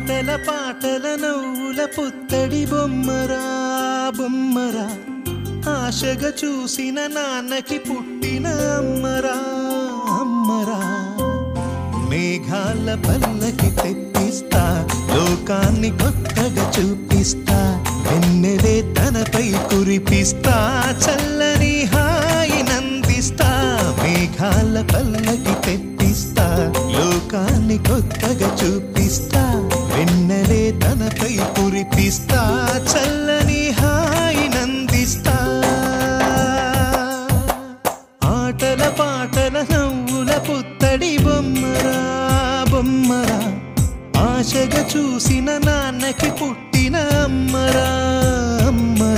ఆటల పాటల నవ్వుల పుత్తడి బొమ్మరా బొమ్మరా ఆశగా చూసిన నాన్నకి పుట్టిన అమ్మరా అమ్మరా మేఘాల పల్లకి తెప్పిస్తా లోకాన్ని కొత్తగా చూపిస్తా వెన్నెలే తనపై కురిపిస్తా చల్లని హాయినందిస్తా మేఘాల పల్లకి తెప్పిస్తా లోకాన్ని కొత్తగా చూపిస్తా వెన్నెలే తనపై కురిపిస్తా చల్లని హాయినందిస్తా ఆటల పాటల నవ్వుల పుత్తడి బొమ్మరా బొమ్మరా ఆశగా చూసిన నాన్నకి పుట్టిన అమ్మరా అమ్మరా